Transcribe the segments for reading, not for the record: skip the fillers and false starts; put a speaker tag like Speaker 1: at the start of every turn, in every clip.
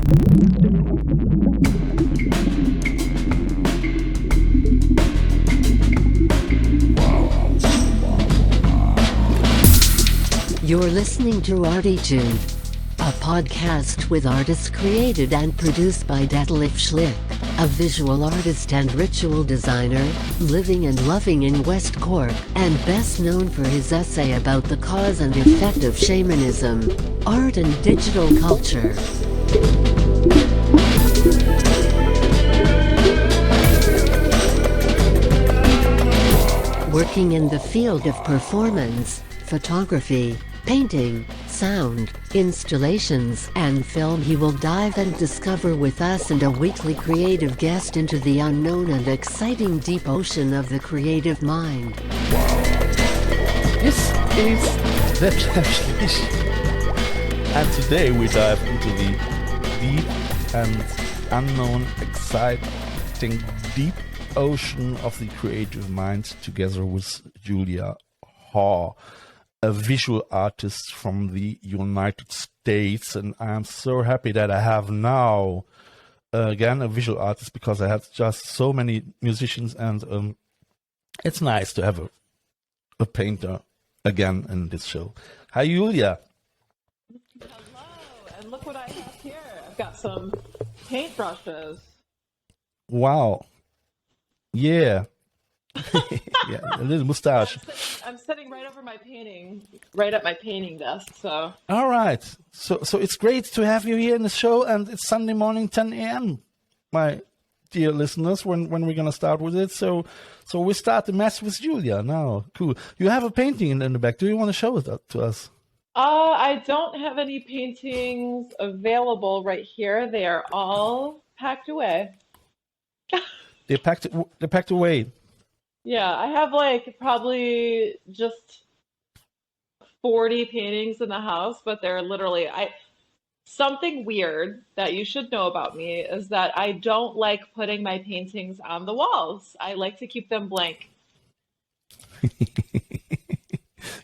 Speaker 1: You're listening to ArTEEtude, a podcast with artists created and produced by Detlef Schlich, a visual artist and ritual designer, living and loving in West Cork, and best known for his essay about the cause and effect of shamanism, art and digital culture. Working in the field of performance, photography, painting, sound, installations, and film, he will dive and discover with us and a weekly creative guest into the unknown and exciting deep ocean of the creative mind.
Speaker 2: This is Detlef Schlich, and today we dive into the deep and unknown, exciting deep ocean of the creative mind together with Julia Haw, a visual artist from the United States. And I am so happy that I have now again a visual artist, because I had just so many musicians, and it's nice to have a painter again in this show. Hi, Julia.
Speaker 3: Hello, and look what I have here. I've got some paintbrushes.
Speaker 2: Wow. Yeah. Yeah, a little mustache.
Speaker 3: I'm sitting right over my painting, right at my painting desk. So.
Speaker 2: All right. So it's great to have you here in the show, and it's Sunday morning, 10 a.m. My dear listeners, when we're gonna start with it. So we start the mess with Julia now. Cool. You have a painting in the back. Do you want to show it to us?
Speaker 3: I don't have any paintings available right here. They are all packed away.
Speaker 2: They're packed away.
Speaker 3: Yeah, I have like probably just 40 paintings in the house, but they're literally something weird that you should know about me is that I don't like putting my paintings on the walls. I like to keep them blank.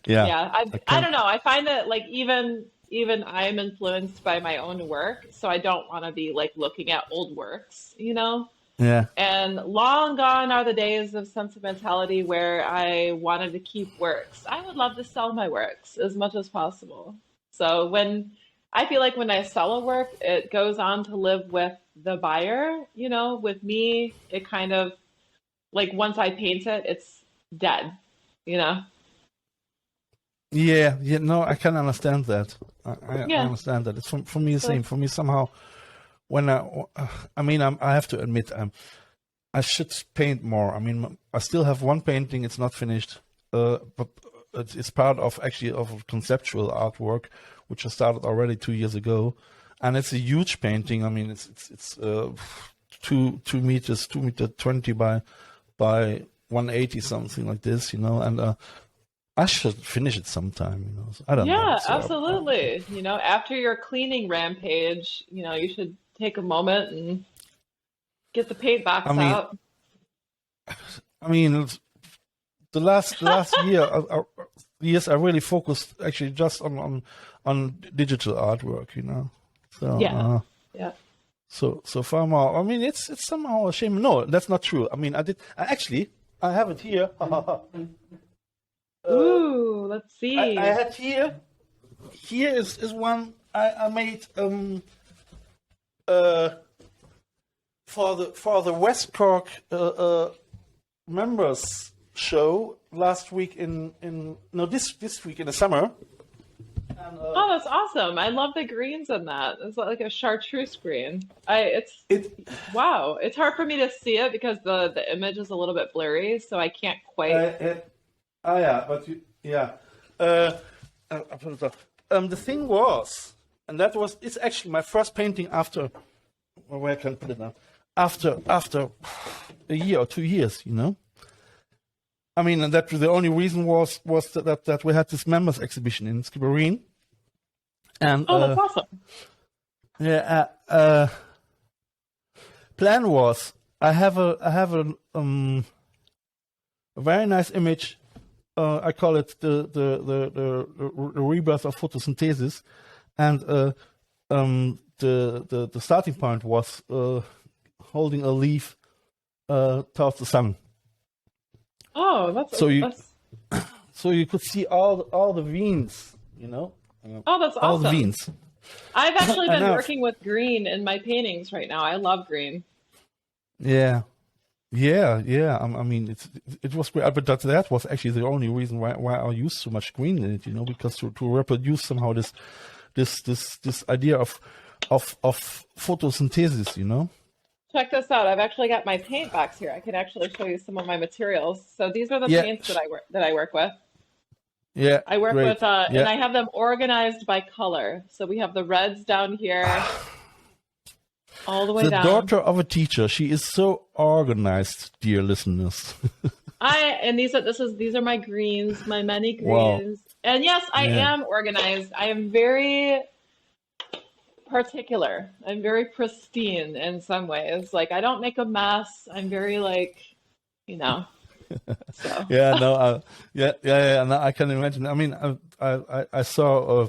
Speaker 2: Yeah.
Speaker 3: I don't know. I find that like even I'm influenced by my own work, so I don't want to be like looking at old works, you know?
Speaker 2: Yeah.
Speaker 3: And long gone are the days of sentimentality where I wanted to keep works. I would love to sell my works as much as possible. So I feel like when I sell a work, it goes on to live with the buyer, you know, with me, it kind of like once I paint it, it's dead, you know?
Speaker 2: Yeah, no, I can understand that. I understand that. It's for me the same. For me, somehow, when I have to admit, I should paint more. I mean, I still have one painting; it's not finished, but it's part of conceptual artwork, which I started already 2 years ago, and it's a huge painting. I mean, it's 2 meters, 2.20 by 180, something like this, you know, and I should finish it sometime, you know. So I don't know.
Speaker 3: Yeah, absolutely. You know, after your cleaning rampage, you know, you should take a moment and get the paint box out.
Speaker 2: I mean, the last years I really focused actually just on digital artwork, you know. So
Speaker 3: yeah.
Speaker 2: So far more. I mean, it's somehow a shame. No, that's not true. I mean, I have it here.
Speaker 3: Ooh, let's see.
Speaker 2: I had here. Here is one I made for the West Cork members show last week this week in the summer. And,
Speaker 3: oh, that's awesome! I love the greens in that. It's like a chartreuse green. Wow. It's hard for me to see it because the image is a little bit blurry, so I can't quite.
Speaker 2: The thing was, and it's actually my first painting after, where I can put it now, after a year or 2 years, you know. I mean, and that the only reason was that we had this members exhibition in Skibbereen, and
Speaker 3: that's awesome.
Speaker 2: Yeah, plan was I have a very nice image. I call it the rebirth of photosynthesis, and the starting point was holding a leaf towards the sun.
Speaker 3: Oh, that's
Speaker 2: so you could see all the veins, you know.
Speaker 3: Oh, that's
Speaker 2: all
Speaker 3: awesome.
Speaker 2: the veins.
Speaker 3: I've actually been working with green in my paintings right now. I love green.
Speaker 2: Yeah. I mean, it was great, but that was actually the only reason why I used so much green in it, you know, because to reproduce somehow this idea of photosynthesis, you know.
Speaker 3: Check this out. I've actually got my paint box here. I can actually show you some of my materials. So these are the paints that I work with.
Speaker 2: Yeah,
Speaker 3: I work with, and I have them organized by color. So we have the reds down here. All the way down.
Speaker 2: The daughter of a teacher. She is so organized, dear listeners.
Speaker 3: These are my greens, my many greens.
Speaker 2: Wow.
Speaker 3: And yes, I am organized. I am very particular. I'm very pristine in some ways. Like I don't make a mess. I'm very So.
Speaker 2: No, I can imagine. I mean, I saw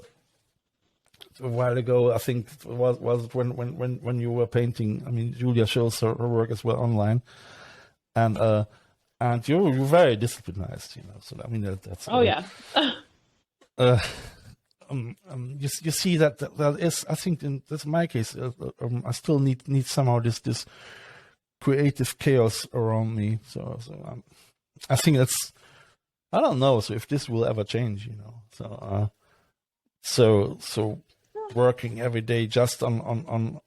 Speaker 2: a while ago. I think it was when you were painting. I mean, Julia shows her work as well online, and you're very disciplined, you know. So I mean, that's.
Speaker 3: Oh yeah.
Speaker 2: You see that is. I think that's my case. I still need somehow this creative chaos around me. So I think that's. I don't know. So if this will ever change, you know. So working every day just on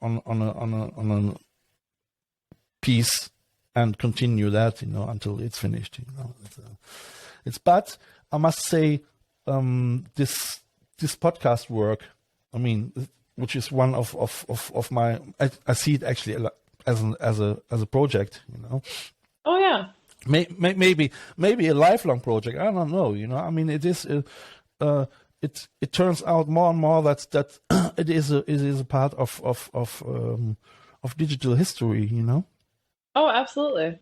Speaker 2: a piece and continue that, you know, until it's finished. You know, but I must say, this podcast work. I mean, which is one of my. I see it actually as a project. You know.
Speaker 3: Oh yeah.
Speaker 2: Maybe a lifelong project. I don't know. You know, I mean, it is. It turns out more and more that it is a part of digital history. You know.
Speaker 3: Oh, absolutely.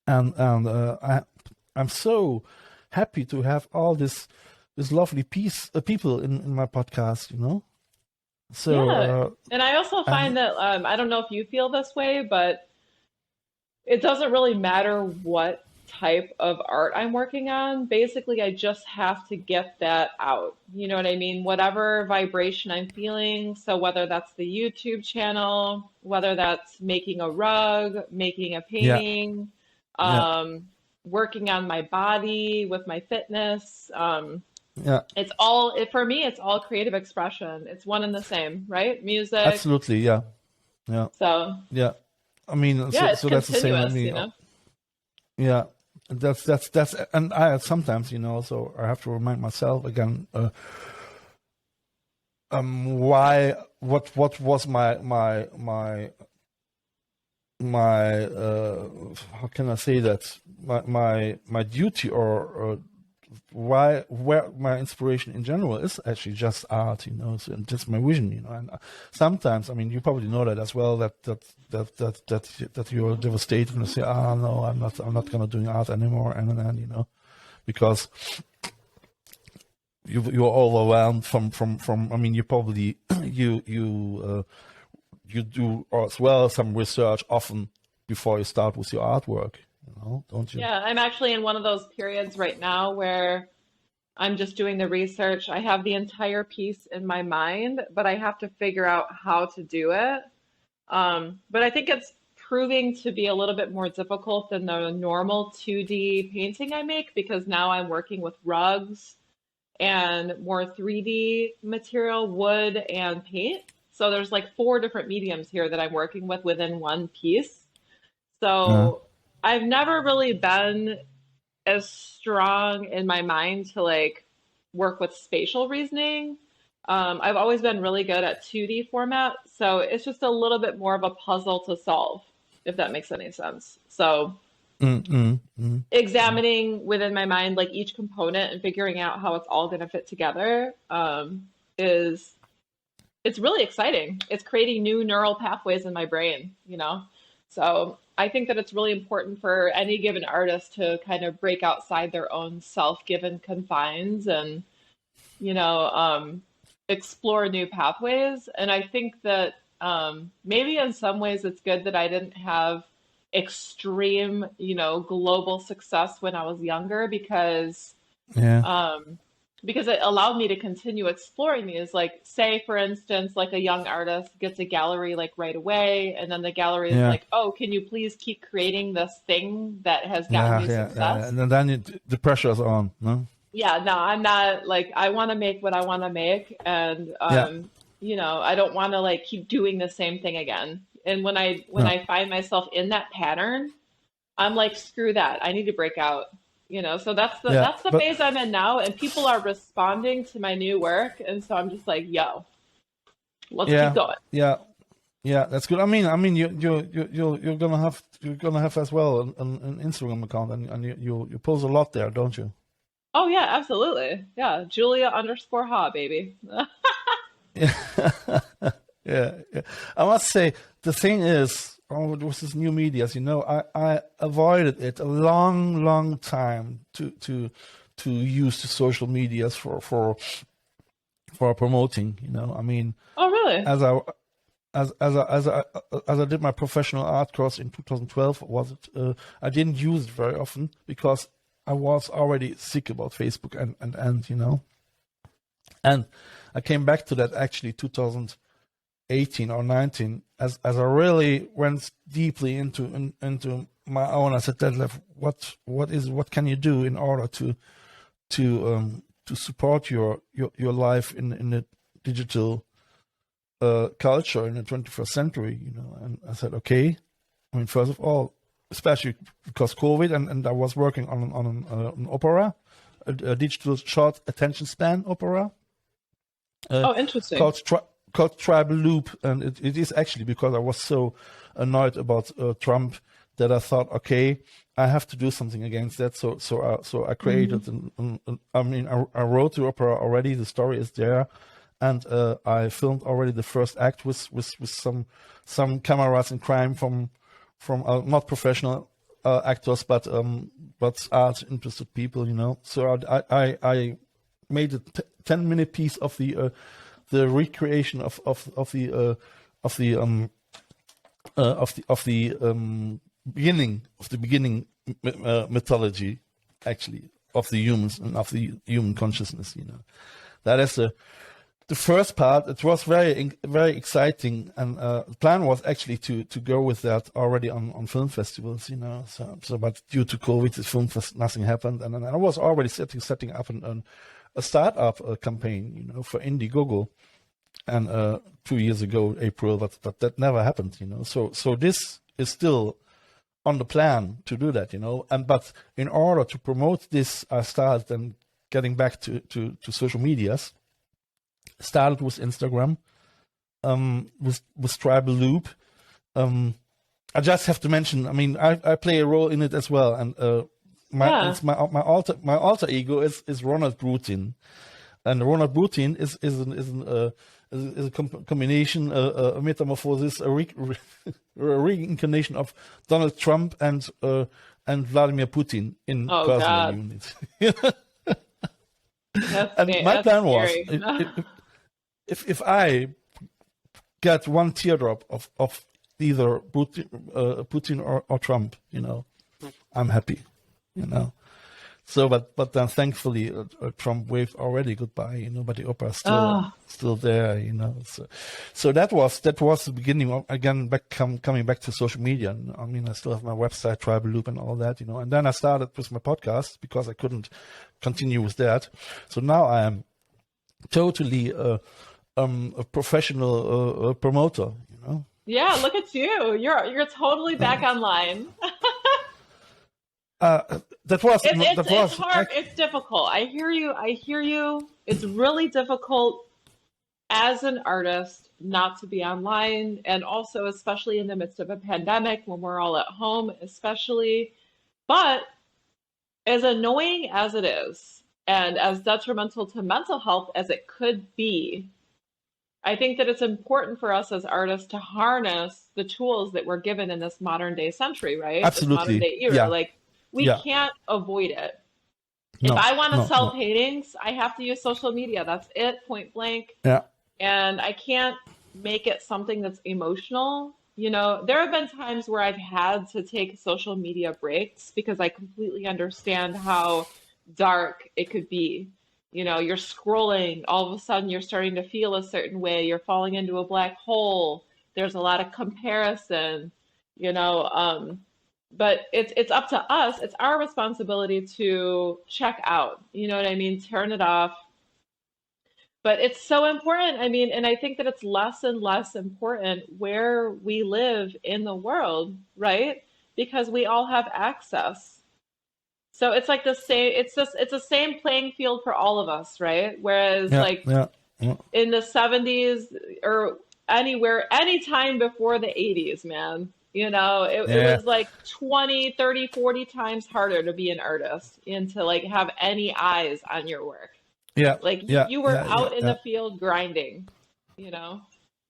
Speaker 2: And I'm so happy to have all this lovely people in my podcast. You know. So.
Speaker 3: And I also find that I don't know if you feel this way, but. It doesn't really matter what type of art I'm working on. Basically, I just have to get that out. You know what I mean? Whatever vibration I'm feeling. So whether that's the YouTube channel, whether that's making a rug, making a painting, working on my body with my fitness. It's all, for me, it's all creative expression. It's one and the same, right? Music.
Speaker 2: Absolutely, yeah.
Speaker 3: So.
Speaker 2: Yeah. I mean, so that's the same. I mean,
Speaker 3: you know?
Speaker 2: Yeah, that's, and I sometimes, you know, so I have to remind myself again, what was my how can I say that, my duty or where my inspiration in general is actually just art, you know, so, and just my vision, you know. And sometimes, I mean, you probably know that as well, that you're devastated and say, no, I'm not gonna do art anymore, and you know, because you're overwhelmed from. I mean, you probably you do as well some research often before you start with your artwork. You know, don't you?
Speaker 3: Yeah, I'm actually in one of those periods right now where I'm just doing the research. I have the entire piece in my mind, but I have to figure out how to do it. But I think it's proving to be a little bit more difficult than the normal 2D painting I make, because now I'm working with rugs and more 3D material, wood and paint. So there's like 4 different mediums here that I'm working with within one piece. So I've never really been as strong in my mind to like work with spatial reasoning. I've always been really good at 2D format, so it's just a little bit more of a puzzle to solve, if that makes any sense. So examining within my mind like each component and figuring out how it's all going to fit together it's really exciting. It's creating new neural pathways in my brain, you know? So I think that it's really important for any given artist to kind of break outside their own self-given confines and, you know, explore new pathways. And I think that maybe in some ways it's good that I didn't have extreme, global success when I was younger
Speaker 2: Yeah.
Speaker 3: because it allowed me to continue exploring these. Like, say, for instance, like a young artist gets a gallery like right away, and then the gallery is
Speaker 2: Yeah.
Speaker 3: like, oh, can you please keep creating this thing that has gotten
Speaker 2: Yeah.
Speaker 3: you
Speaker 2: Yeah.
Speaker 3: success?
Speaker 2: And then the pressure is on. No.
Speaker 3: Yeah, no, I'm not like, I want to make what I want to make, and
Speaker 2: Yeah.
Speaker 3: I don't want to like keep doing the same thing again. And when
Speaker 2: No.
Speaker 3: I find myself in that pattern, I'm like, screw that. I need to break out. So
Speaker 2: Yeah.
Speaker 3: that's the
Speaker 2: But
Speaker 3: phase I'm in now, and people are responding to my new work, and so I'm just like, yo, let's keep
Speaker 2: yeah.
Speaker 3: going.
Speaker 2: Yeah. Yeah. That's good. I mean, you're gonna have as well an Instagram account, and you post a lot there, don't you?
Speaker 3: Oh yeah, absolutely. Yeah, Julia_Haw, baby.
Speaker 2: Yeah. Yeah. Yeah. I must say the thing is, with this new medias, I avoided it a long time to use the social medias for promoting. I mean,
Speaker 3: Oh really?
Speaker 2: as I as I did my professional art course in 2012, I didn't use it very often because I was already sick about Facebook and and I came back to that actually 2018 or 19 as I really went deeply into my own. I said, Detlef, what can you do in order to support your life in the digital culture in the 21st century, And I said, okay. I mean, first of all, especially because COVID, and I was working on an opera, a digital short attention span opera.
Speaker 3: Oh, interesting.
Speaker 2: Called Tribal Loop, and it is actually because I was so annoyed about Trump that I thought, okay, I have to do something against that. So I created. I wrote the opera already. The story is there, and I filmed already the first act with some cameras in crime from not professional actors, but art interested people. So I made a 10-minute piece of the recreation of the beginning mythology, actually, of the humans and of the human consciousness. That is the first part. It was very exciting, and the plan was actually to go with that already on film festivals. So but due to COVID, the film nothing happened, and I was already setting up a startup campaign, for Indiegogo, and 2 years ago, April, but that never happened, So this is still on the plan to do that, but in order to promote this, I started then getting back to social medias. Started with Instagram, with Tribal Loop. I just have to mention, I mean, I play a role in it as well, and my alter ego is Ronald Brutin, and Ronald Brutin is a combination, a metamorphosis, a reincarnation of Donald Trump and Vladimir Putin in personal units. And my plan was, if I get one teardrop of either Putin or Trump, I'm happy. So, but then thankfully Trump waved already goodbye, but the opera is still there, So that was the beginning of, again, coming back to social media. I mean, I still have my website, Tribal Loop, and all that, and then I started with my podcast because I couldn't continue with that. So now I am totally a professional promoter,
Speaker 3: Yeah, look at you. You're totally back online. It's hard. It's difficult. I hear you. It's really difficult as an artist not to be online, and also especially in the midst of a pandemic when we're all at home, especially. But as annoying as it is, and as detrimental to mental health as it could be, I think that it's important for us as artists to harness the tools that we're given in this modern day century, right?
Speaker 2: Absolutely.
Speaker 3: This modern day era.
Speaker 2: Yeah.
Speaker 3: Like, we can't avoid it. If
Speaker 2: No,
Speaker 3: I want to
Speaker 2: no,
Speaker 3: sell
Speaker 2: no.
Speaker 3: paintings, I have to use social media. That's it, point blank.
Speaker 2: Yeah,
Speaker 3: And I can't make it something that's emotional. You know, there have been times where I've had to take social media breaks because I completely understand how dark it could be. You know, you're scrolling, all of a sudden you're starting to feel a certain way, you're falling into a black hole. There's a lot of comparison, you know, but it's up to us. It's our responsibility to check out. You know what I mean? Turn it off, but it's so important. I mean, and I think that it's less and less important where we live in the world, right? Because we all have access. So it's like the same, it's the same playing field for all of us, right? Whereas
Speaker 2: yeah,
Speaker 3: like
Speaker 2: yeah, yeah.
Speaker 3: in the 70s or anywhere, anytime before the 80s, man, you know, it
Speaker 2: Yeah,
Speaker 3: was like 20, 30, 40 times harder to be an artist and to like have any eyes on your work.
Speaker 2: yeah,
Speaker 3: Like
Speaker 2: yeah,
Speaker 3: you were
Speaker 2: yeah, yeah,
Speaker 3: out in
Speaker 2: yeah,
Speaker 3: the field grinding, you know?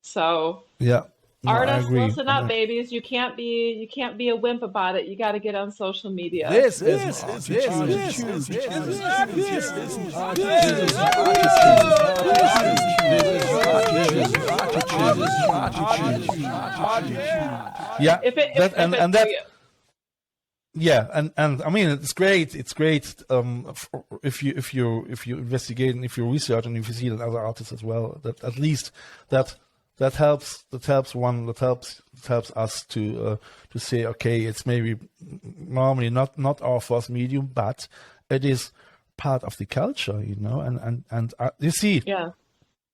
Speaker 3: So
Speaker 2: yeah. No, I
Speaker 3: artists,
Speaker 2: agree.
Speaker 3: listen
Speaker 2: I
Speaker 3: up,
Speaker 2: mean,
Speaker 3: babies. You can't be a wimp about it. You got to get on social media.
Speaker 2: this is an yeah,
Speaker 3: If it's for
Speaker 2: that
Speaker 3: you.
Speaker 2: yeah, and I mean it's great. It's great if you investigate and if you research and if you see that other artists as well. That at least that helps us to say, okay, it's maybe normally not our first medium, but it is part of the culture, you know. And you see,
Speaker 3: Yeah.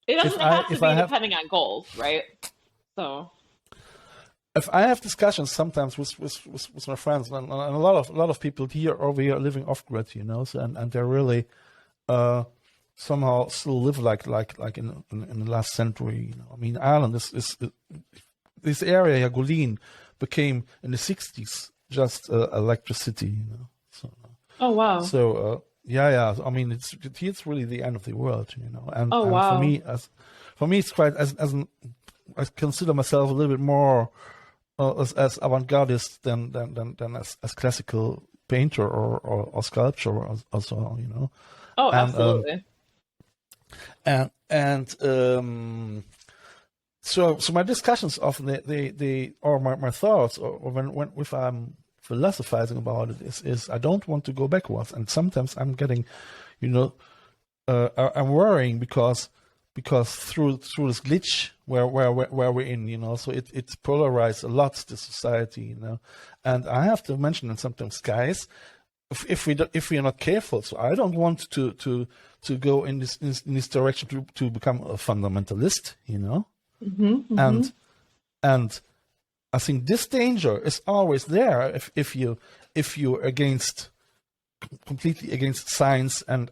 Speaker 3: It doesn't have to
Speaker 2: if I
Speaker 3: be
Speaker 2: have
Speaker 3: depending on goals, right? So,
Speaker 2: if I have discussions sometimes with my friends and a lot of people over here are living off grid, you know, so, and they're really somehow still live like in the last century. You know, I mean, Ireland is this area, Gulleen, became in the 60s just electricity, you know.
Speaker 3: oh wow.
Speaker 2: So yeah. I mean, it's really the end of the world, you know. And,
Speaker 3: Oh
Speaker 2: and
Speaker 3: wow.
Speaker 2: for me, it's quite I consider myself a little bit more as avant-gardist than as classical painter or sculptor or so, you know.
Speaker 3: Oh,
Speaker 2: And
Speaker 3: absolutely.
Speaker 2: So my discussions of my thoughts or when if I'm philosophizing about it is I don't want to go backwards, and sometimes I'm getting, you know, I'm worrying because through this glitch where we're in, you know, so it's polarized a lot the society, you know, and I have to mention that sometimes, guys, if we are not careful, so I don't want to go in this direction to become a fundamentalist, you know, and I think this danger is always there if you're completely against science and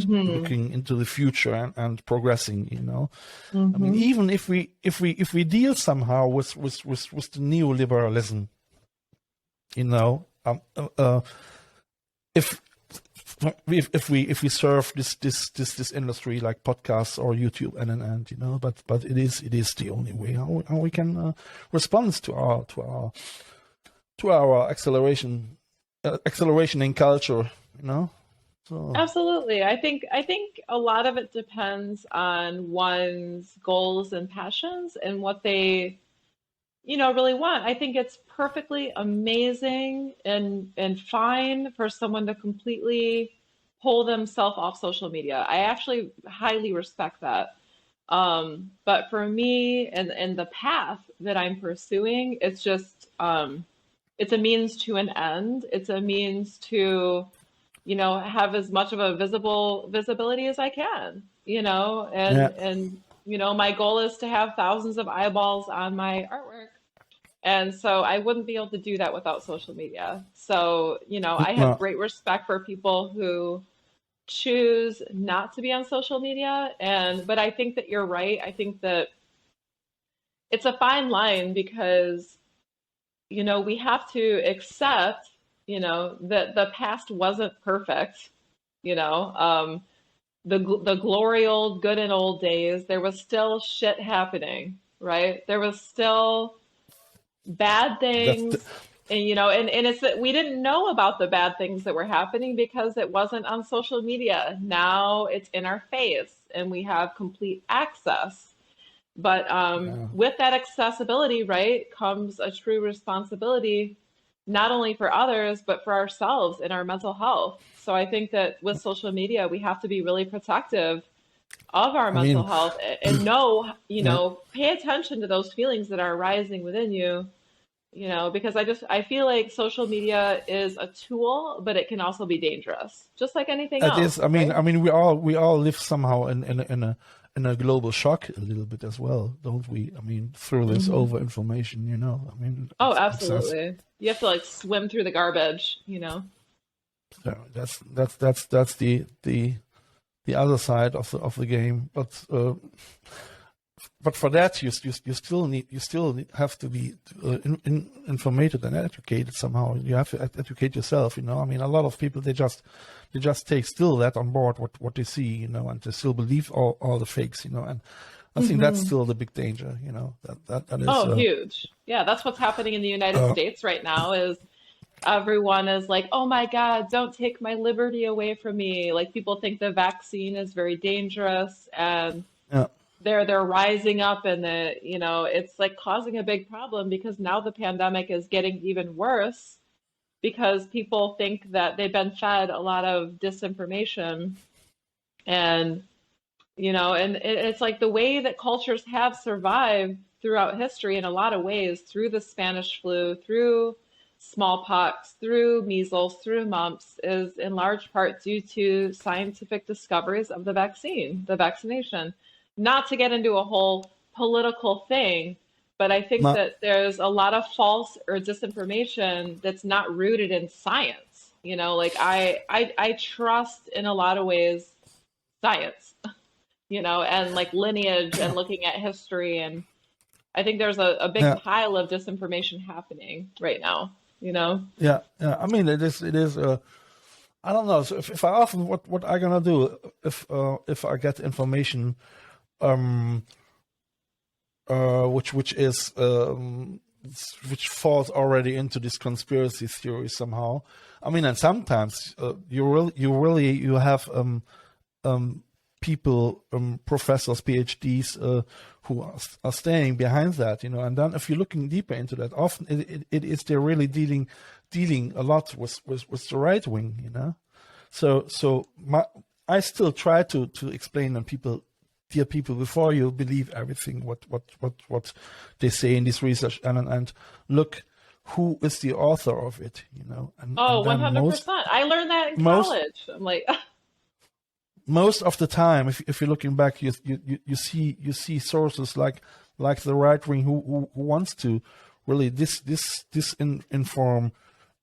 Speaker 2: looking into the future and progressing, you know. I mean, even if we deal somehow with the neoliberalism, you know, if we serve this industry like podcasts or YouTube and you know, but it is the only way how we can respond to our acceleration in culture, you know. So
Speaker 3: Absolutely. I think a lot of it depends on one's goals and passions and what they, you know, really want. I think it's perfectly amazing and fine for someone to completely pull themselves off social media. I actually highly respect that. But for me and the path that I'm pursuing, it's just it's a means to an end. It's a means to, you know, have as much of a visibility as I can, you know,
Speaker 2: yeah,
Speaker 3: and you know, my goal is to have thousands of eyeballs on my artwork. And so I wouldn't be able to do that without social media. So, you know, I have
Speaker 2: no,
Speaker 3: great respect for people who choose not to be on social media. But I think that you're right. I think that it's a fine line because, you know, we have to accept, you know, that the past wasn't perfect, you know. The glory old good and old days, there was still shit happening, right? There was still bad
Speaker 2: that's the,
Speaker 3: things. And and it's that we didn't know about the bad things that were happening because it wasn't on social media. Now it's in our face and we have complete access. But
Speaker 2: Yeah.
Speaker 3: with that accessibility, right, comes a true responsibility, not only for others, but for ourselves and our mental health. So I think that with social media, we have to be really protective of our
Speaker 2: I
Speaker 3: mental
Speaker 2: mean,
Speaker 3: health and know,
Speaker 2: yeah.
Speaker 3: pay attention to those feelings that are arising within you, because I feel like social media is a tool, but it can also be dangerous, just like anything
Speaker 2: It is.
Speaker 3: else, right?
Speaker 2: I mean, we all live somehow in a global shock a little bit as well, don't we? I mean, through this
Speaker 3: Hmm.
Speaker 2: over information, I mean,
Speaker 3: Oh,
Speaker 2: it's just,
Speaker 3: absolutely. You have to like swim through the garbage.
Speaker 2: so that's the other side of the game. But for that, you still have to be informated and educated somehow. You have to educate yourself. I mean, a lot of people they just take still that on board what they see. And they still believe all the fakes. And I think that's
Speaker 3: Hmm.
Speaker 2: still the big danger. That is.
Speaker 3: Oh, huge. Yeah, that's what's happening in the United
Speaker 2: Uh,
Speaker 3: States right now is everyone is like, "Oh my God, don't take my liberty away from me." Like people think the vaccine is very dangerous and
Speaker 2: yeah,
Speaker 3: they're rising up and it's like causing a big problem because now the pandemic is getting even worse because people think that they've been fed a lot of disinformation and it's like the way that cultures have survived throughout history in a lot of ways through the Spanish flu, through smallpox, through measles, through mumps is in large part due to scientific discoveries of the vaccine, the vaccination. Not to get into a whole political thing, but I think
Speaker 2: no,
Speaker 3: that there's a lot of false or disinformation that's not rooted in science. Like I trust in a lot of ways science, and like lineage and looking at history. And I think there's a big
Speaker 2: yeah,
Speaker 3: pile of disinformation happening right now.
Speaker 2: yeah. I mean, it is. I don't know. So if I ask them what I gonna do if I get information, um, which falls already into this conspiracy theory somehow. I mean, and sometimes you have people, professors, PhDs, who are staying behind that, and then if you're looking deeper into that, often it is they're really dealing a lot with the right wing. So I still try to explain and dear people, before you believe everything what they say in this research, and look who is the author of it,
Speaker 3: Oh,
Speaker 2: and then
Speaker 3: 100%. I learned that in
Speaker 2: most
Speaker 3: college. I'm like,
Speaker 2: most of the time, if you're looking back, you see sources like the right wing who wants to really inform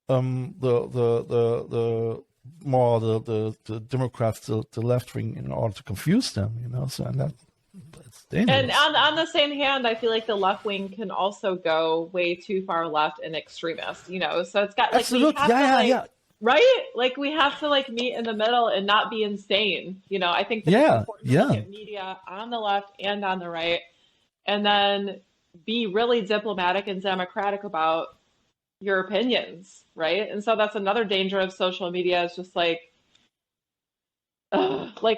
Speaker 2: the more the Democrats, the left wing, in order to confuse them. So and that's dangerous.
Speaker 3: and on the same hand, I feel like the left wing can also go way too far left and extremist. So it's got like we
Speaker 2: Absolutely,
Speaker 3: have to like.
Speaker 2: yeah,
Speaker 3: Right? Like we have to like meet in the middle and not be insane. I think that it's
Speaker 2: yeah,
Speaker 3: important to look at media on the left and on the right, and then be really diplomatic and democratic about your opinions, right? And so that's another danger of social media is just like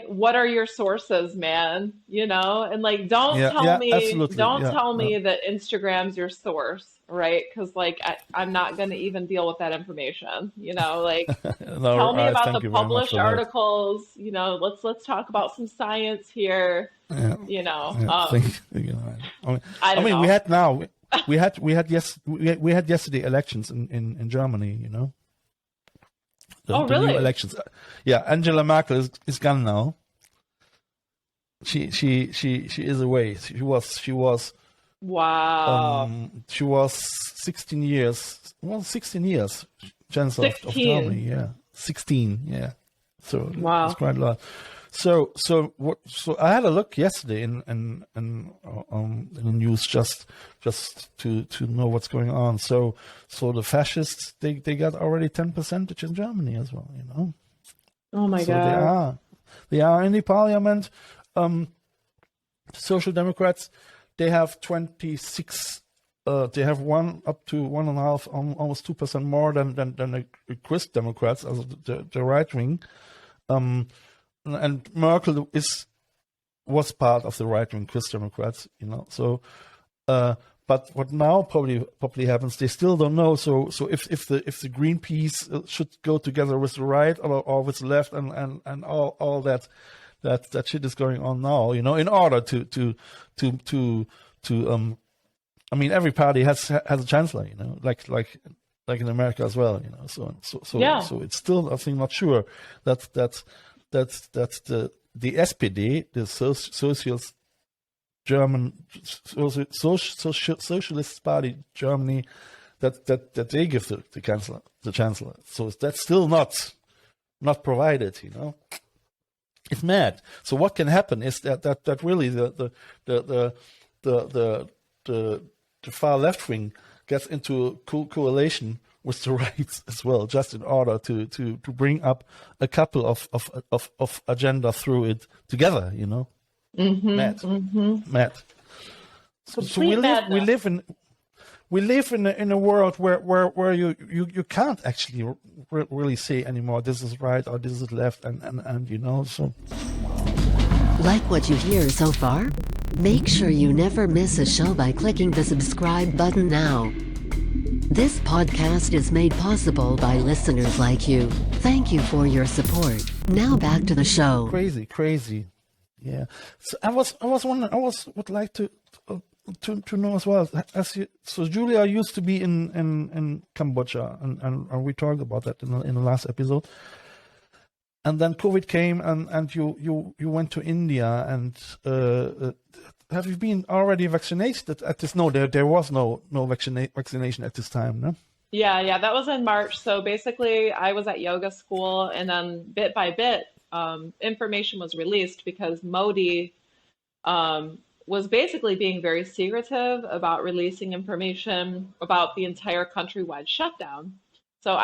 Speaker 3: what are your sources, man? And like don't
Speaker 2: yeah,
Speaker 3: tell
Speaker 2: yeah,
Speaker 3: me
Speaker 2: absolutely,
Speaker 3: don't
Speaker 2: yeah,
Speaker 3: tell me that Instagram's your source, right? Because like I'm not going to even deal with that information, like
Speaker 2: no,
Speaker 3: tell me about the
Speaker 2: thank you very much
Speaker 3: published
Speaker 2: for that.
Speaker 3: articles, let's talk about some science here,
Speaker 2: Yeah,
Speaker 3: um,
Speaker 2: thank you.
Speaker 3: I
Speaker 2: I
Speaker 3: don't
Speaker 2: mean,
Speaker 3: know.
Speaker 2: we had yesterday elections in Germany.
Speaker 3: Oh,
Speaker 2: The new
Speaker 3: really?
Speaker 2: elections. Yeah, Angela Merkel is gone now. She is away.
Speaker 3: Wow.
Speaker 2: She was 16 years. Well, 16 years chancellor of Germany.
Speaker 3: 16.
Speaker 2: Yeah, 16. Yeah, so it's
Speaker 3: Wow.
Speaker 2: quite a lot. So I had a look yesterday in the news just to know what's going on. So the fascists they got already 10% in Germany as well.
Speaker 3: Oh my
Speaker 2: So
Speaker 3: God.
Speaker 2: they are in the parliament. Social Democrats, they have 26 they have up to 1.5, almost 2% more than the Christ Democrats, also the right wing. And Merkel was part of the right wing Christ Democrats, So, but what now probably happens, they still don't know. So if the Greenpeace should go together with the right or with the left and all that shit is going on now, in order to I mean, every party has a chancellor, like in America as well, So it's still, I think, not sure that the SPD, the Socialist German Socialist Party Germany, that they give the chancellor. So that's still not provided, It's mad. So what can happen is that really the far left wing gets into a coalition with the right as well, just in order to bring up a couple of agenda through it together, Mad. So we live in a world where you can't actually really say anymore this is right or this is left and so.
Speaker 1: Like what you hear so far? Make sure you never miss a show by clicking the subscribe button now. This podcast is made possible by listeners like you. Thank you for your support. Now back to the show.
Speaker 2: Crazy. Yeah. So I was wondering, would like to know as well. So Julia used to be in Cambodia, and we talked about that in the last episode. And then COVID came, and you went to India, and have you been already vaccinated at this? No, there was no vaccination at this time, no?
Speaker 3: Yeah, that was in March. So basically, I was at yoga school, and then bit by bit, information was released because Modi was basically being very secretive about releasing information about the entire countrywide shutdown. So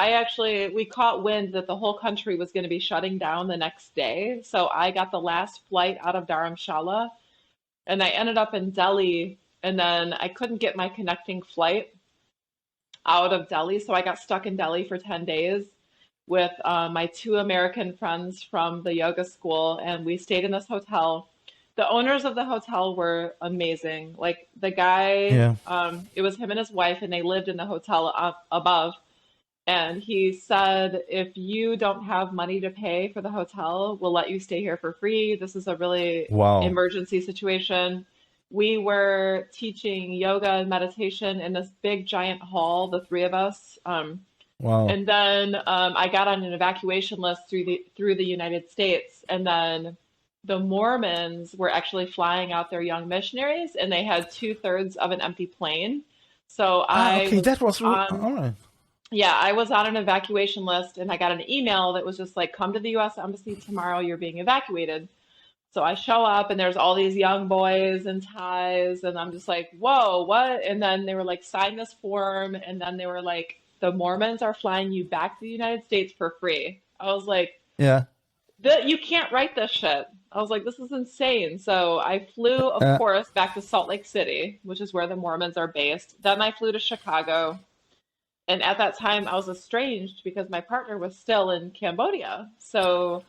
Speaker 3: we caught wind that the whole country was going to be shutting down the next day. So I got the last flight out of Dharamshala, and I ended up in Delhi, and then I couldn't get my connecting flight out of Delhi. So I got stuck in Delhi for 10 days with my 2 American friends from the yoga school, and we stayed in this hotel. The owners of the hotel were amazing. Like the guy, it was him and his wife, and they lived in the hotel above. And he said, if you don't have money to pay for the hotel, we'll let you stay here for free. This is a really emergency situation. We were teaching yoga and meditation in this big giant hall, the 3 of us. And then I got on an evacuation list through the United States. And then the Mormons were actually flying out their young missionaries, and they had 2/3 of an empty plane. So I was on an evacuation list, and I got an email that was just like, come to the U.S. Embassy tomorrow, you're being evacuated. So I show up, and there's all these young boys in ties, and I'm just like, whoa, what? And then they were like, sign this form, and then they were like, the Mormons are flying you back to the United States for free. I was like, you can't write this shit. I was like, this is insane. So I flew, of course, back to Salt Lake City, which is where the Mormons are based. Then I flew to Chicago. And at that time, I was estranged because my partner was still in Cambodia. So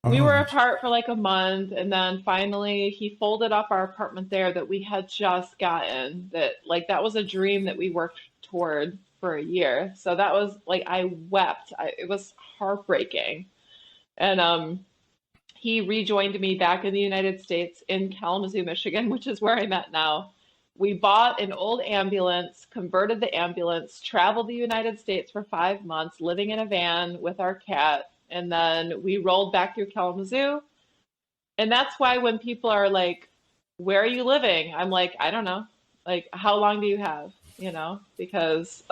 Speaker 3: we were apart for like a month. And then finally, he folded up our apartment there that we had just gotten. That was a dream that we worked toward for a year. So that was like, I wept. It was heartbreaking. And he rejoined me back in the United States in Kalamazoo, Michigan, which is where I'm at now. We bought an old ambulance, converted the ambulance, traveled the United States for 5 months, living in a van with our cat. And then we rolled back through Kalamazoo. And that's why when people are like, where are you living? I'm like, I don't know. Like, how long do you have? Because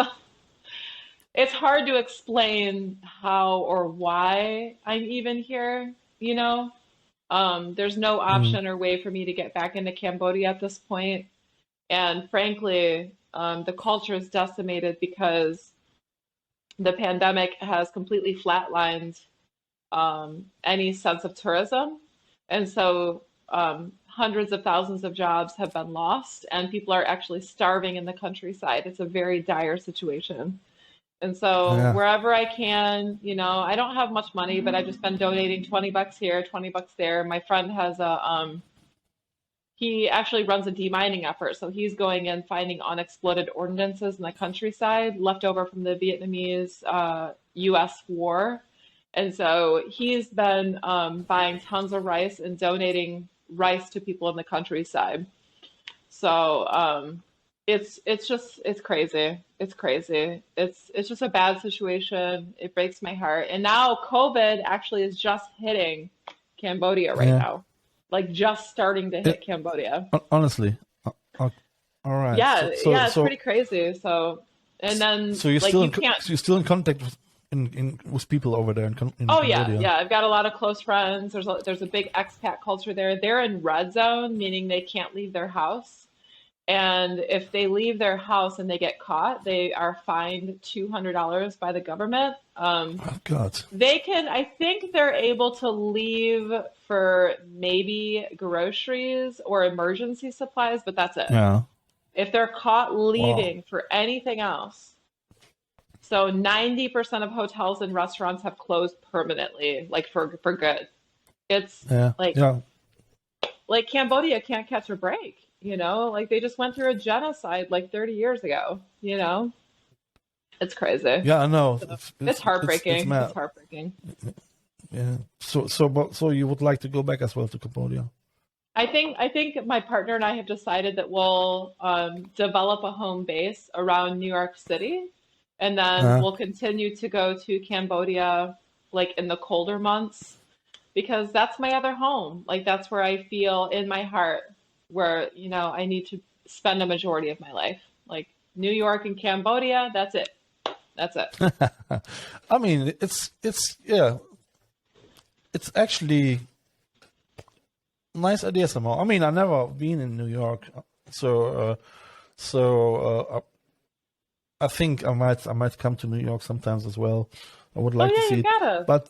Speaker 3: it's hard to explain how or why I'm even here, There's no option or way for me to get back into Cambodia at this point. And frankly, the culture is decimated because the pandemic has completely flatlined any sense of tourism. And so hundreds of thousands of jobs have been lost, and people are actually starving in the countryside. It's a very dire situation. And so
Speaker 2: Yeah.
Speaker 3: wherever I can, I don't have much money, but I've just been donating $20 here, $20 there. My friend has he actually runs a demining effort. So he's going in finding unexploded ordnances in the countryside left over from the Vietnamese US war. And so he's been buying tons of rice and donating rice to people in the countryside. So it's crazy. It's crazy. It's just a bad situation. It breaks my heart. And now COVID actually is just hitting Cambodia right
Speaker 2: Yeah.
Speaker 3: now. Like just starting to hit Cambodia.
Speaker 2: Honestly. All right.
Speaker 3: Yeah, it's
Speaker 2: So
Speaker 3: pretty crazy. So and then
Speaker 2: so you're
Speaker 3: like
Speaker 2: still
Speaker 3: you can't.
Speaker 2: you're still in contact with people over there in
Speaker 3: Oh
Speaker 2: Cambodia.
Speaker 3: yeah. I've got a lot of close friends. There's a big expat culture there. They're in red zone, meaning they can't leave their house. And if they leave their house and they get caught, they are fined $200 by the government.
Speaker 2: Oh God.
Speaker 3: I think they're able to leave for maybe groceries or emergency supplies, but that's it.
Speaker 2: Yeah.
Speaker 3: If they're caught leaving for anything else. So 90% of hotels and restaurants have closed permanently, like for good. It's like Cambodia can't catch a break, like they just went through a genocide like 30 years ago, It's crazy.
Speaker 2: Yeah, I know.
Speaker 3: It's heartbreaking.
Speaker 2: It's mad.
Speaker 3: It's heartbreaking.
Speaker 2: Yeah. So you would like to go back as well to Cambodia?
Speaker 3: I think my partner and I have decided that we'll develop a home base around New York City, and then we'll continue to go to Cambodia like in the colder months, because that's my other home. Like that's where I feel in my heart where, I need to spend a majority of my life. Like New York and Cambodia, that's it. That's it.
Speaker 2: I mean, it's actually nice idea somehow. I mean, I've never been in New York, so I think I might come to New York sometimes as well. I would like to see
Speaker 3: you gotta.
Speaker 2: But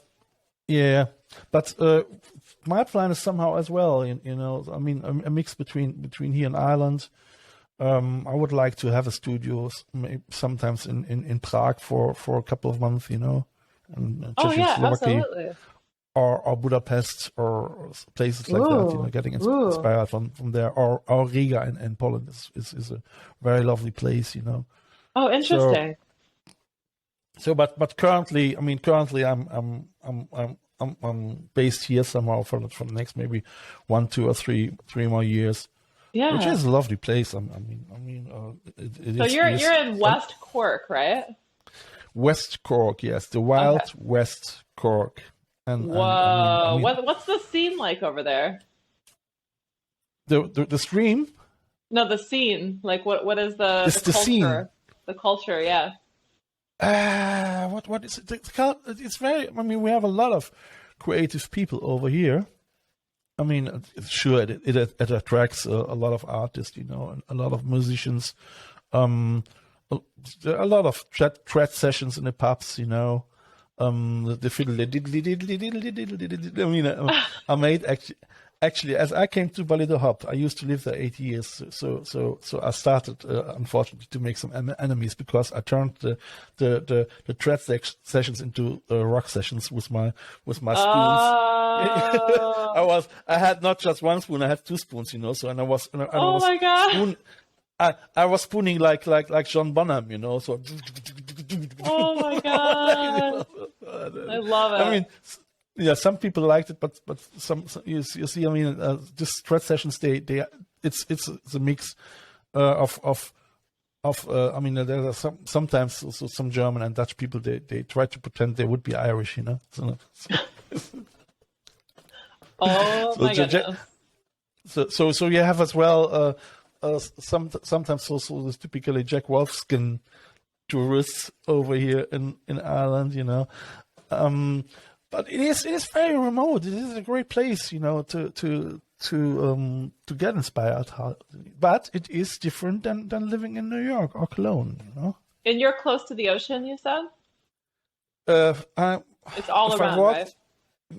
Speaker 2: my plan is somehow as well. I mean, a mix between here and Ireland. I would like to have a studio sometimes in Prague for a couple of months, and Czechoslovakia,
Speaker 3: absolutely.
Speaker 2: or Budapest or places like that, getting inspired from there, or Riga in Poland is a very lovely place,
Speaker 3: Oh, interesting.
Speaker 2: But currently I'm based here somehow for the next maybe 1, 2, or 3 more years.
Speaker 3: Yeah.
Speaker 2: Which is a lovely place. So
Speaker 3: you're in West Cork, right?
Speaker 2: West Cork, yes, the wild West Cork.
Speaker 3: Whoa! What's the scene like over there?
Speaker 2: The stream?
Speaker 3: No, the scene. Like what is the culture?
Speaker 2: Scene.
Speaker 3: The culture, yeah.
Speaker 2: What is it? It's very. I mean, we have a lot of creative people over here. I mean, sure, it attracts a lot of artists, and a lot of musicians. A lot of thread sessions in the pubs, the fiddle. I mean, I made actually as I came to Ballet de Hop, I used to live there 8 years. So I started, unfortunately, to make some enemies because I turned the thread sessions into rock sessions with my spoons. I had not just one spoon; I had 2 spoons, So I was
Speaker 3: my God!
Speaker 2: I was spooning like John Bonham, So.
Speaker 3: Oh my God! I love it.
Speaker 2: I mean, yeah, some people liked it, but some you see, I mean, just thread sessions it's a mix of I mean, there are sometimes also some German and Dutch people they try to pretend they would be Irish, So,
Speaker 3: oh my goodness.
Speaker 2: So you have as well sometimes also this typically Jack Wolfskin tourists over here in Ireland, But it is very remote. It is a great place, to get inspired. But it is different than living in New York or Cologne,
Speaker 3: And you're close to the ocean, you said? It's all around, right?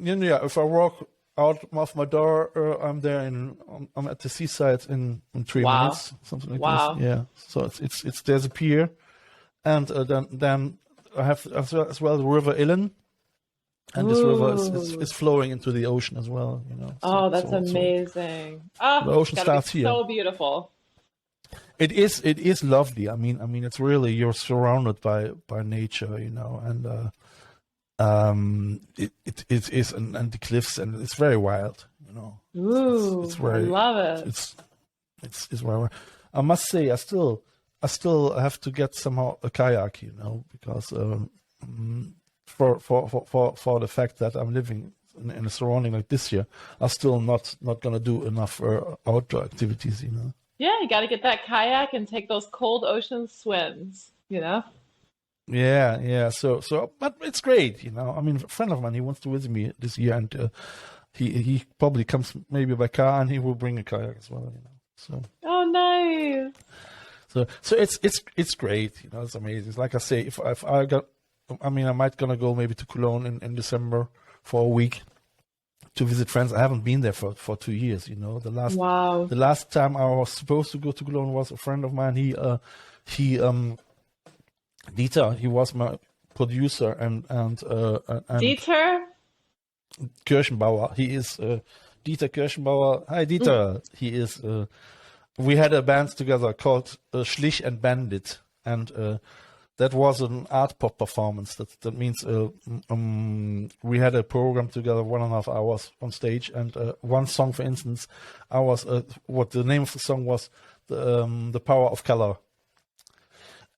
Speaker 2: Yeah. If I walk out of my door, I'm there I'm at the seaside in 3
Speaker 3: Wow.
Speaker 2: minutes, something like
Speaker 3: Wow.
Speaker 2: this. Yeah. So it's there's a pier, and then I have as well the River Illen, and this river is flowing into the ocean as well.
Speaker 3: Oh, that's amazing. Oh,
Speaker 2: the ocean
Speaker 3: it's gotta
Speaker 2: starts
Speaker 3: be
Speaker 2: here.
Speaker 3: so beautiful.
Speaker 2: It is lovely. I mean, it's really, you're surrounded by nature, and it is, and the cliffs, and it's very wild,
Speaker 3: Ooh,
Speaker 2: It's very,
Speaker 3: I love it.
Speaker 2: It's very wild. I must say, I still have to get somehow a kayak, because for the fact that I'm living in a surrounding like this here, I'm still not gonna do enough outdoor activities,
Speaker 3: Yeah, you got to get that kayak and take those cold ocean swims,
Speaker 2: Yeah. So, but it's great, I mean, a friend of mine, he wants to visit me this year, and he probably comes maybe by car, and he will bring a kayak as well, So.
Speaker 3: Oh, nice.
Speaker 2: So it's great, it's amazing. It's like I say, if I might gonna go maybe to Cologne in December for a week to visit friends. I haven't been there for 2 years,
Speaker 3: Wow.
Speaker 2: The last time I was supposed to go to Cologne was a friend of mine. Dieter, he was my producer, and
Speaker 3: Dieter?
Speaker 2: Kirschenbauer. He is Dieter Kirschenbauer. Hi, Dieter. He is. We had a band together called Schlich and Bandit, and that was an art pop performance. That means we had a program together, 1.5 hours on stage, and one song, for instance, I was what the name of the song was, the Power of Color,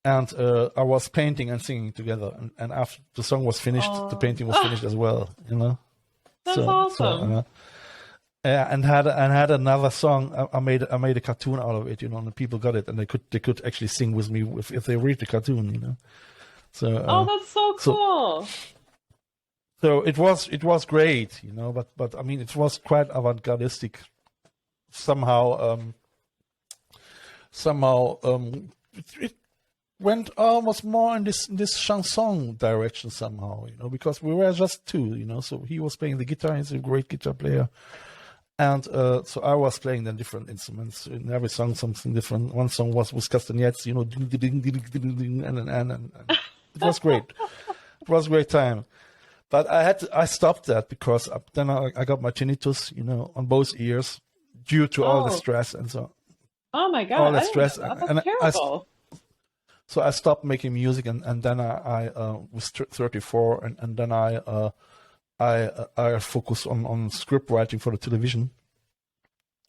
Speaker 2: and I was painting and singing together, and after the song was finished, the painting was finished as well.
Speaker 3: That's awesome.
Speaker 2: Yeah, and had another song. I made a cartoon out of it, and the people got it, and they could actually sing with me if they read the cartoon, So
Speaker 3: that's so cool.
Speaker 2: So it was great, but I mean, it was quite avant-gardistic somehow. It went almost more in this chanson direction somehow, because we were just two, So he was playing the guitar. He's a great guitar player. And so I was playing the different instruments. In every song, something different. One song was with castanets, ding, ding, ding, ding, ding, and it was great. It was a great time. But I stopped that because then I got my tinnitus, on both ears due to all the stress and so.
Speaker 3: Oh my God!
Speaker 2: All the stress,
Speaker 3: That's terrible.
Speaker 2: So I stopped making music, and then I was 34, and then I focused on script writing for the television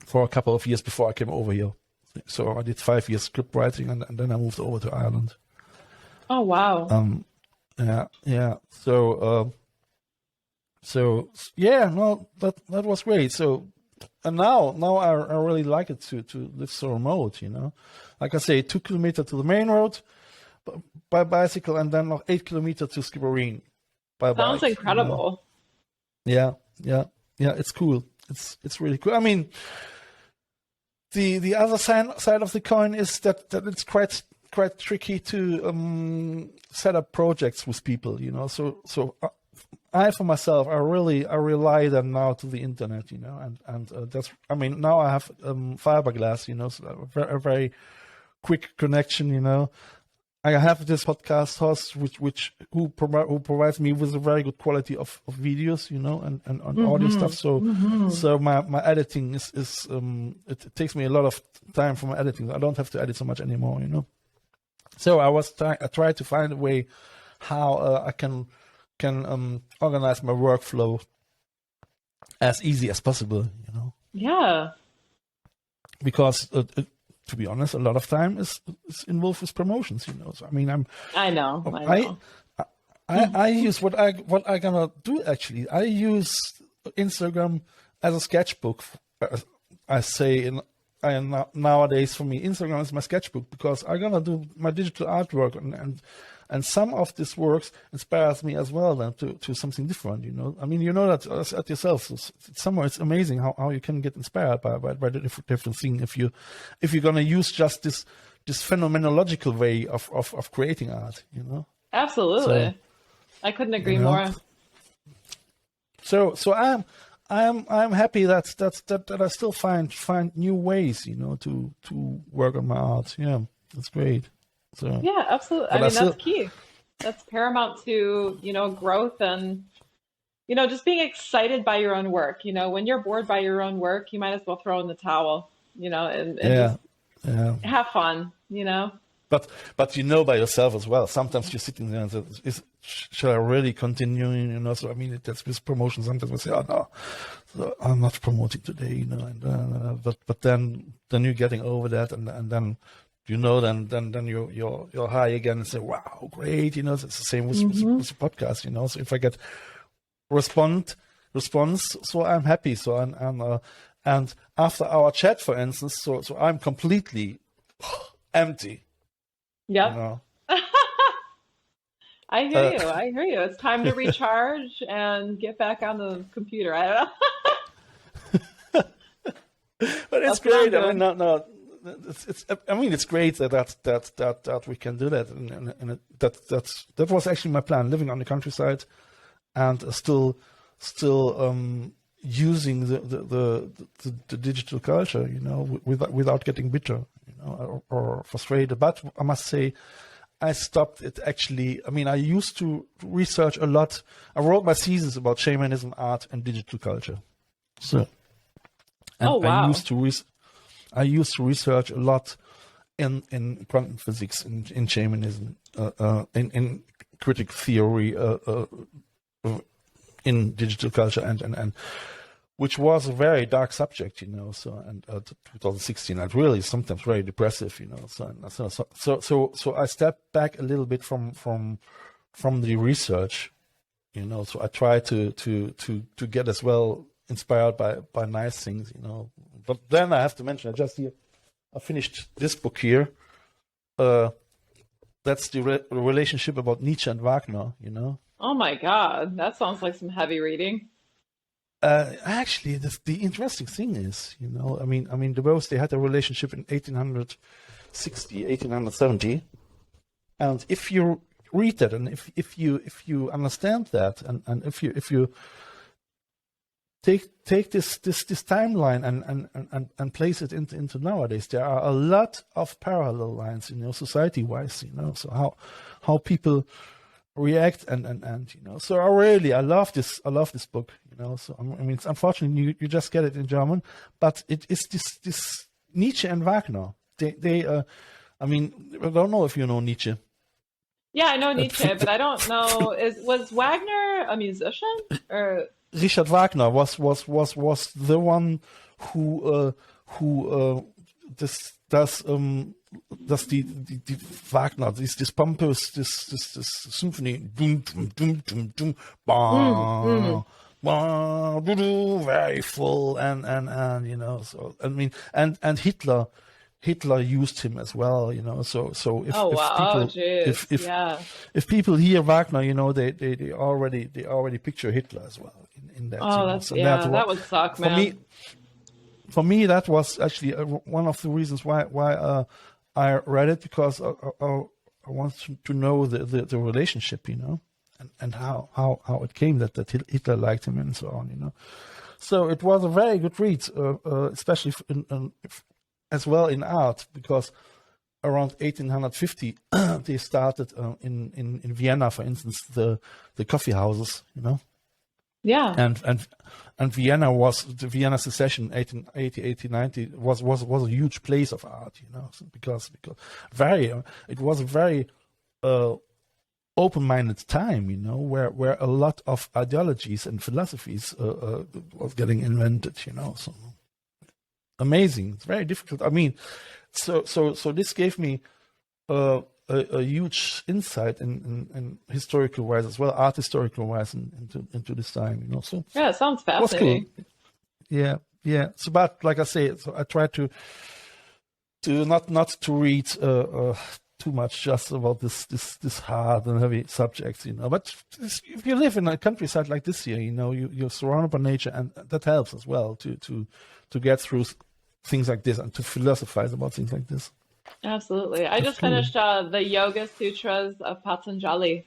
Speaker 2: for a couple of years before I came over here. So I did 5 years script writing, and then I moved over to Ireland.
Speaker 3: Oh wow!
Speaker 2: Yeah. So yeah, no, that was great. So, and now I really like it to live so remote. Like I say, 2 kilometers to the main road by bicycle, and then 8 kilometers to Skibbereen by bike.
Speaker 3: Sounds incredible.
Speaker 2: Yeah, it's cool. It's really cool. I mean, the other side of the coin is that it's quite tricky to set up projects with people, So I for myself, I rely then now to the internet, and that's. I mean, now I have fiberglass, so a very quick connection, I have this podcast host who provides me with a very good quality of videos, and audio stuff. So my editing is it takes me a lot of time for my editing. I don't have to edit so much anymore, So I tried to find a way how I can organize my workflow as easy as possible,
Speaker 3: Yeah.
Speaker 2: Because to be honest, a lot of time is involved with promotions, So I mean,
Speaker 3: I know.
Speaker 2: I use what I gonna do actually. I use Instagram as a sketchbook. I say nowadays for me, Instagram is my sketchbook because I'm gonna do my digital artwork, and some of this works inspires me as well then to something different. I mean, that at yourself. So somewhere it's amazing how you can get inspired by the different thing if you're gonna use just this phenomenological way of creating art.
Speaker 3: Absolutely. I couldn't agree more.
Speaker 2: So I'm happy that I still find new ways, to work on my art. Yeah, that's great. So
Speaker 3: Yeah, absolutely. I
Speaker 2: but I
Speaker 3: mean,
Speaker 2: still
Speaker 3: that's key. That's paramount to, growth and, just being excited by your own work. When you're bored by your own work, you might as well throw in the towel, and just
Speaker 2: yeah. Yeah.
Speaker 3: have fun.
Speaker 2: But by yourself as well. Sometimes you're sitting there and say, shall I really continue? So I mean, that's with promotion. Sometimes we say, oh no, so I'm not promoting today. But then you're getting over that, and then then you're high again and say, wow, great. It's the same with the podcast. So if I get response, so I'm happy. So and after our chat, for instance, so I'm completely empty.
Speaker 3: Yep. I hear you. I hear you. It's time to recharge and get back on the computer. I don't know.
Speaker 2: But it's great. I mean, no, it's great that we can do that, and that was actually my plan: living on the countryside, and still using the digital culture, without getting bitter, or frustrated. But I must say, I stopped it actually. I mean, I used to research a lot. I wrote my thesis about shamanism, art, and digital culture. So, and
Speaker 3: oh wow!
Speaker 2: I used to research a lot in quantum physics, in shamanism, in critical theory, in digital culture, and which was a very dark subject, So, and 2016, and really sometimes very depressive, So I stepped back a little bit from the research, So I try to get as well inspired by nice things, But then I have to mention, I finished this book here. That's the relationship about Nietzsche and Wagner,
Speaker 3: Oh my God, that sounds like some heavy reading.
Speaker 2: Actually, the interesting thing is, I mean, the both, they had a relationship in 1860, 1870, and if you read that, and if you understand that, and if you take this timeline and place it into nowadays, there are a lot of parallel lines, society-wise, So how people react and so I love this book, So I mean, unfortunately you just get it in German, but it is this Nietzsche and Wagner. They I mean, I don't know if you know Nietzsche.
Speaker 3: Yeah, I know Nietzsche, but I don't know. Was Wagner a musician or?
Speaker 2: Richard Wagner was the one who dass die Wagner, this pompous, this symphony, dum, dum, dum, dum, dum, very full, and so I mean, and Hitler used him as well, So if people hear Wagner, they already picture Hitler as well in that.
Speaker 3: That would suck, man.
Speaker 2: For me, that was actually one of the reasons why I read it, because I wanted to know the relationship, and how it came that Hitler liked him and so on, So it was a very good read, especially as well in art, because around 1850 they started in Vienna, for instance, the coffee houses,
Speaker 3: Yeah.
Speaker 2: And Vienna the Vienna Secession, 1880, 1890, was a huge place of art, because it was a very open-minded time, where a lot of ideologies and philosophies was getting invented, So amazing. It's very difficult. I mean, so this gave me a huge insight in historical wise as well, art historical wise into this time, So
Speaker 3: yeah, it sounds fascinating.
Speaker 2: Cool. Yeah. So, but like I say, so I try to not to read too much just about this hard and heavy subjects, But if you live in a countryside like this here, you're surrounded by nature, and that helps as well to get through things like this and to philosophize about things like this.
Speaker 3: Absolutely. I just finished the Yoga Sutras of Patanjali.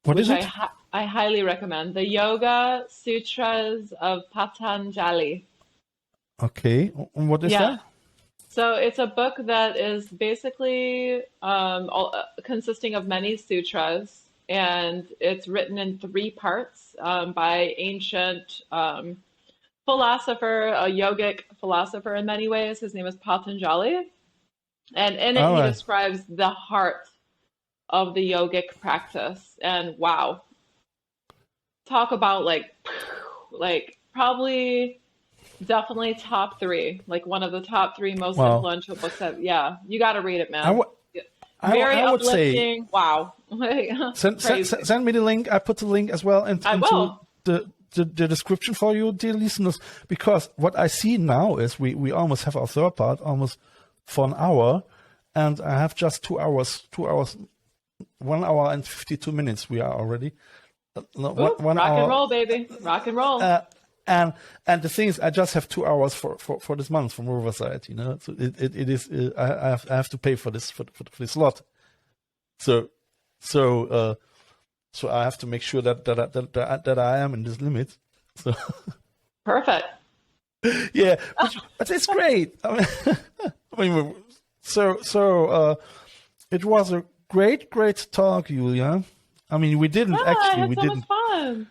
Speaker 2: What
Speaker 3: which
Speaker 2: is it?
Speaker 3: I highly recommend. The Yoga Sutras of Patanjali.
Speaker 2: Okay. And what is
Speaker 3: Yeah.
Speaker 2: that?
Speaker 3: So it's a book that is basically consisting of many sutras, and it's written in 3 parts by ancient philosopher, a yogic philosopher in many ways. His name is Patanjali. And in it,
Speaker 2: All
Speaker 3: he
Speaker 2: right.
Speaker 3: describes the heart of the yogic practice. And wow, talk about like probably definitely top 3, like one of the top 3 most
Speaker 2: Well,
Speaker 3: influential books that, yeah, you got to read it,
Speaker 2: I,
Speaker 3: man.
Speaker 2: w-
Speaker 3: Very
Speaker 2: I would say
Speaker 3: uplifting. Wow. Crazy.
Speaker 2: send me the link. I put the link as well
Speaker 3: I
Speaker 2: into
Speaker 3: will.
Speaker 2: the description for you, dear listeners, because what I see now is we almost have our third part, almost for an hour, and I have just 2 hours, 1 hour and 52 minutes. We are already. No,
Speaker 3: Ooh,
Speaker 2: one
Speaker 3: rock
Speaker 2: hour.
Speaker 3: and roll, baby. Rock and roll.
Speaker 2: And the thing is, I just have 2 hours for this month from Riverside. You know, so it is. I have to pay for this for this slot. So I have to make sure that I am in this limit. So
Speaker 3: Perfect.
Speaker 2: yeah, but it's great. I mean, it was a great talk, Julia. I mean, we didn't
Speaker 3: Yeah, I
Speaker 2: actually,
Speaker 3: had
Speaker 2: we
Speaker 3: so
Speaker 2: didn't.
Speaker 3: much fun.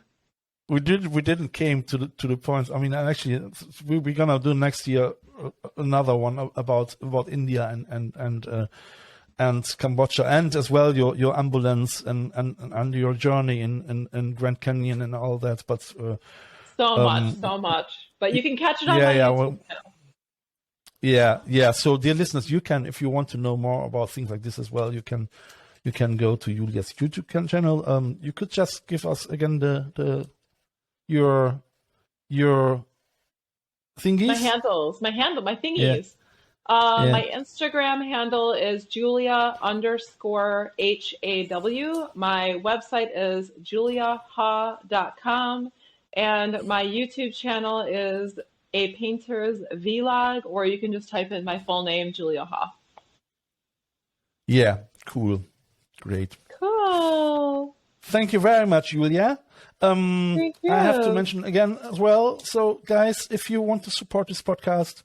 Speaker 2: We didn't came to the point. I mean, actually, we're gonna do next year another one about India and Cambodia, and as well your ambulance and your journey in Grand Canyon and all that. But
Speaker 3: So much. But you can catch it on
Speaker 2: yeah,
Speaker 3: my
Speaker 2: yeah,
Speaker 3: YouTube
Speaker 2: well,
Speaker 3: channel.
Speaker 2: yeah. So, dear listeners, you can, if you want to know more about things like this as well, you can go to Julia's YouTube channel. You could just give us again your thingies.
Speaker 3: My
Speaker 2: Yeah.
Speaker 3: thingies.
Speaker 2: Yeah.
Speaker 3: My Instagram handle is Julia_HAW. My website is juliahaw.com. And my YouTube channel is A Painter's Vlog, or you can just type in my full name, Julia Haw.
Speaker 2: Yeah, cool. Great.
Speaker 3: Cool.
Speaker 2: Thank you very much, Julia.
Speaker 3: Thank you.
Speaker 2: I have to mention again as well. So, guys, if you want to support this podcast,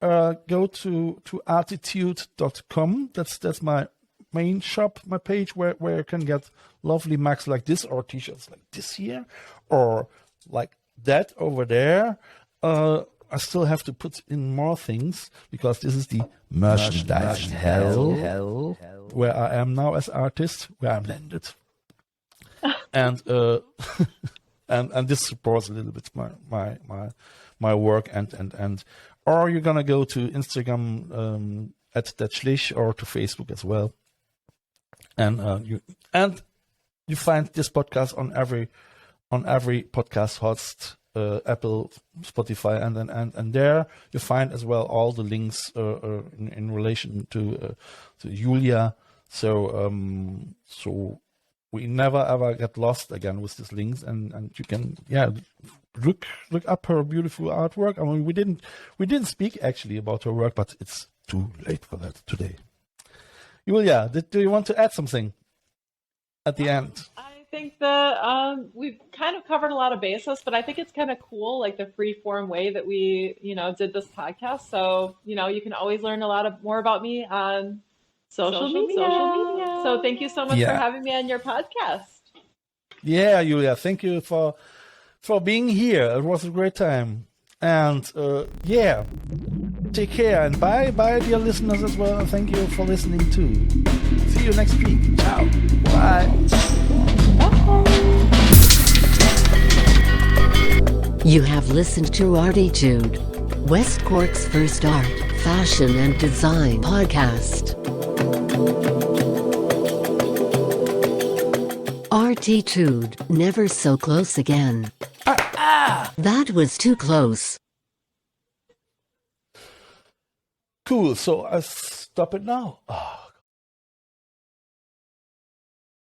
Speaker 2: go to ArTEEtude.com. That's my main shop, my page where you can get lovely mugs like this, or t-shirts like this here, or like that over there. I still have to put in more things because this is the merchandise hell where I am now as artist, where I'm landed. And and this supports a little bit my work and or you're gonna go to Instagram at Detlef Schlich, or to Facebook as well, and you find this podcast on every podcast host, Apple, Spotify, and there you find as well all the links in relation to Julia. So we never ever get lost again with these links, and you can look up her beautiful artwork. I mean, we didn't speak actually about her work, but it's too late for that today. Julia, do you want to add something at the end?
Speaker 3: I think that we've kind of covered a lot of bases, but I think it's kind of cool, like the free form way that we, did this podcast. So, you can always learn a lot more about me on social media. So thank you so much for having me on your podcast.
Speaker 2: Yeah, Julia, thank you for being here. It was a great time. And take care, and bye dear listeners as well. Thank you for listening too. See you next week. Ciao. Bye.
Speaker 1: You have listened to ArTEEtude, West Cork's first art, fashion and design podcast. ArTEEtude, never so close again. That was too close.
Speaker 2: Cool, so I stop it now.